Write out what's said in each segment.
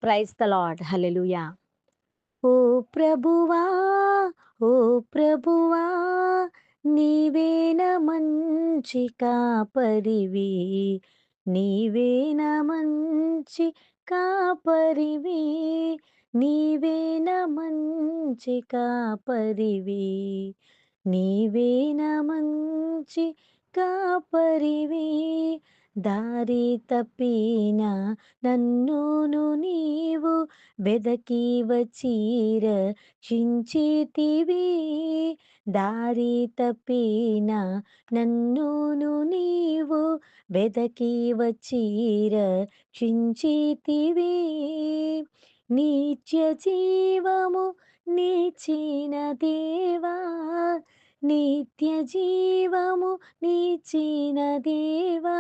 Praise the lord. Hallelujah! ఓ ప్రభువా, ఓ ప్రభువా, నీవేన మంచి కాపరివి. నీవేన మంచి కాపరివి. నీవేన మంచి కాపరివి. నీవేన మంచి కాపరివి. దారి తప్పిన నన్నును నీవు వెదకి వచ్చి రక్షించితివి. దారి తప్పిన నన్నును నీవు వెదకి వచ్చి రక్షించితివి. నిత్య జీవము నీచిన దేవా, నిత్య జీవము నీచిన దేవా,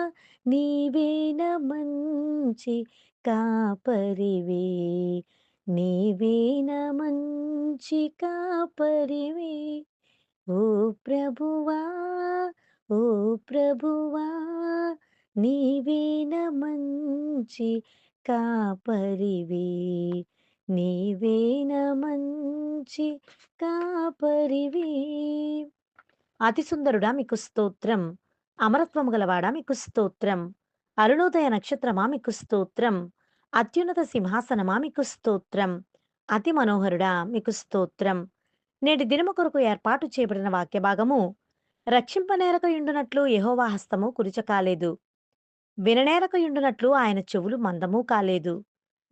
నీవేన మంచి కాపరివి. నీవేన మంచి కాపరివి. ఓ ప్రభువా, ఓ ప్రభువా, నీవేన మంచి కాపరివి. నీవేన మంచి కాపరివి. అతి సుందరుడా మీకు స్తోత్రం. అమరత్వము గలవాడా మీకు స్తోత్రం. అరుణోదయ నక్షత్రమా మీకు స్తోత్రం. అత్యున్నత సింహాసనమా మీకు స్తోత్రం. అతి మనోహరుడా మీకు స్తోత్రం. నేటి దినము కొరకు ఏర్పాటు చేయబడిన వాక్య భాగము, రక్షింపనేరకయుండునట్లు యెహోవా హస్తము కురుచ కాలేదు. విననేరకయుండునట్లు ఆయన చెవులు మందము కాలేదు.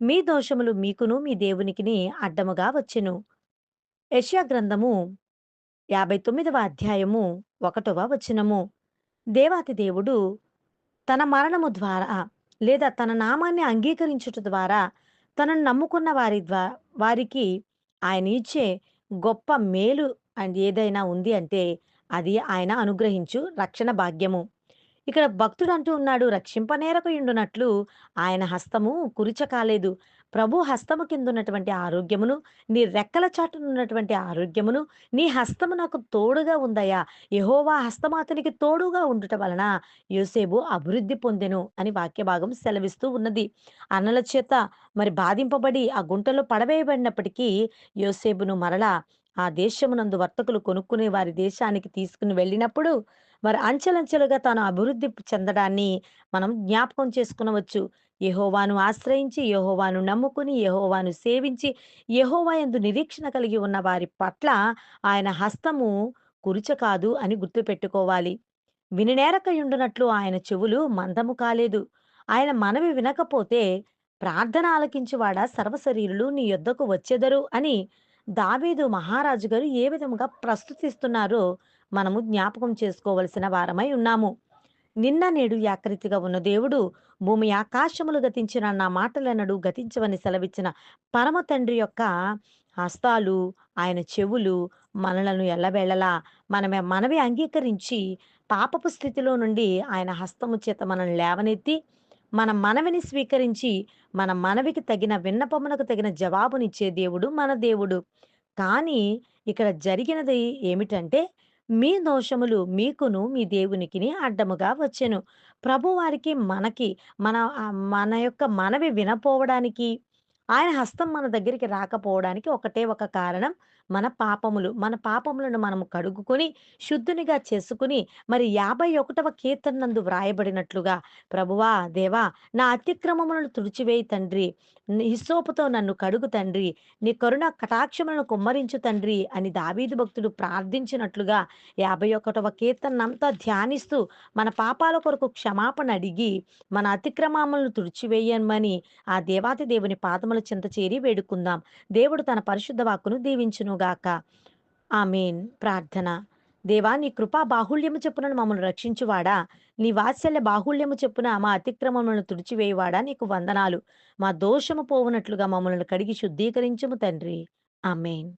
మీ దోషములు మీకును మీ దేవునికిని అడ్డముగా వచ్చెను. యెషయా గ్రంథము 59వ అధ్యాయము 1వ వచనము. దేవాతి దేవుడు తన మరణము ద్వారా లేదా తన నామాన్ని అంగీకరించుట ద్వారా తనను నమ్ముకున్న వారికి ఆయన ఇచ్చే గొప్ప మేలు అండ్ ఏదైనా ఉంది అంటే అది ఆయన అనుగ్రహించు రక్షణ భాగ్యము. ఇక్కడ భక్తుడు అంటూ ఉన్నాడు, రక్షింపనేరకయుండునట్లు ఆయన హస్తము కురుచ కాలేదు. ప్రభు హస్తము కిందున్నటువంటి ఆరోగ్యమును, నీ రెక్కల చాటునున్నటువంటి ఆరోగ్యమును, నీ హస్తము నాకు తోడుగా ఉందయ్యా. యెహోవా హస్తము అతనికి తోడుగా ఉండుట వలన యోసేపు అభివృద్ధి పొందెను అని వాక్య భాగం సెలవిస్తూ ఉన్నది. అన్నల చేత మరి బాధింపబడి ఆ గుంటలో పడవేయబడినప్పటికీ యోసేపును మరలా ఆ దేశమునందు వర్తకులు కొనుక్కునే వారి దేశానికి తీసుకుని వెళ్ళినప్పుడు మరి అంచెలంచెలుగా తాను అభివృద్ధి చెందడాన్ని మనం జ్ఞాపకం చేసుకునవచ్చు. యెహోవాను ఆశ్రయించి, యెహోవాను నమ్ముకుని, యెహోవాను సేవించి, యెహోవా యందు నిరీక్షణ కలిగి ఉన్న వారి పట్ల ఆయన హస్తము కురుచ కాదు అని గుర్తుపెట్టుకోవాలి. విననేరకయుండునట్లు ఆయన చెవులు మందము కాలేదు. ఆయన మనవి వినకపోతే ప్రార్థన ఆలకించువాడా సర్వశరీరులు నీ యొద్దకు వచ్చెదరు అని దావీదు మహారాజు గారు ఏ విధముగా ప్రస్తుతిస్తున్నారో మనము జ్ఞాపకం చేసుకోవలసిన వారమై ఉన్నాము. నిన్న నేడు ఏకరీతిగా ఉన్న దేవుడు, భూమి ఆకాశములు గతించిన నా మాటలెన్నడూ గతించవని సెలవిచ్చిన పరమ తండ్రి యొక్క హస్తాలు, ఆయన చెవులు మనలను ఎల్లవేళలా మనవి అంగీకరించి పాపపు స్థితిలో నుండి ఆయన హస్తము చేత మనల్ని లేవనెత్తి, మన మనవిని స్వీకరించి, మన మనవికి తగిన విన్నపమునకు తగిన జవాబునిచ్చే దేవుడు మన దేవుడు. కానీ ఇక్కడ జరిగినది ఏమిటంటే, మీ దోషములు మీకును మీ దేవునికిని అడ్డముగా వచ్చెను. ప్రభువారికి మనకి మన యొక్క మనవి వినపోవడానికి, ఆయన హస్తం మన దగ్గరికి రాకపోవడానికి ఒకటే ఒక కారణం, మన పాపములు. మన పాపములను మనము కడుగుకొని, శుద్ధునిగా చేసుకొని, మరి 51వ కీర్తన నందు వ్రాయబడినట్లుగా, ప్రభువా, దేవా, నా అతిక్రమములను తుడిచివేయి తండ్రి. హిస్సోపుతో నన్ను కడుగు తండ్రి. నీ కరుణ కటాక్షములను కుమ్మరించు తండ్రి అని దావీదు భక్తుడు ప్రార్థించినట్లుగా 51వ కీర్తనంతా ధ్యానిస్తూ మన పాపాల కొరకు క్షమాపణ అడిగి మన అతిక్రమములను తుడిచివేయమని ఆ దేవాతి దేవుని పాదముల చెంత చేరి వేడుకుందాం. దేవుడు తన పరిశుద్ధ వాక్కును దీవించునుగాక. ఆమేన్. ప్రార్థన. దేవా, నీ కృపా బాహుళ్యము చొప్పున మమ్మల్ని రక్షించువాడా, నీ వాత్సల్య బాహుళ్యము చొప్పున మా అతిక్రమములను తుడిచివేయువాడా, నీకు వందనాలు. మా దోషము పోవునట్లుగా మమ్మల్ని కడిగి శుద్ధీకరించుము తండ్రి. ఆమేన్.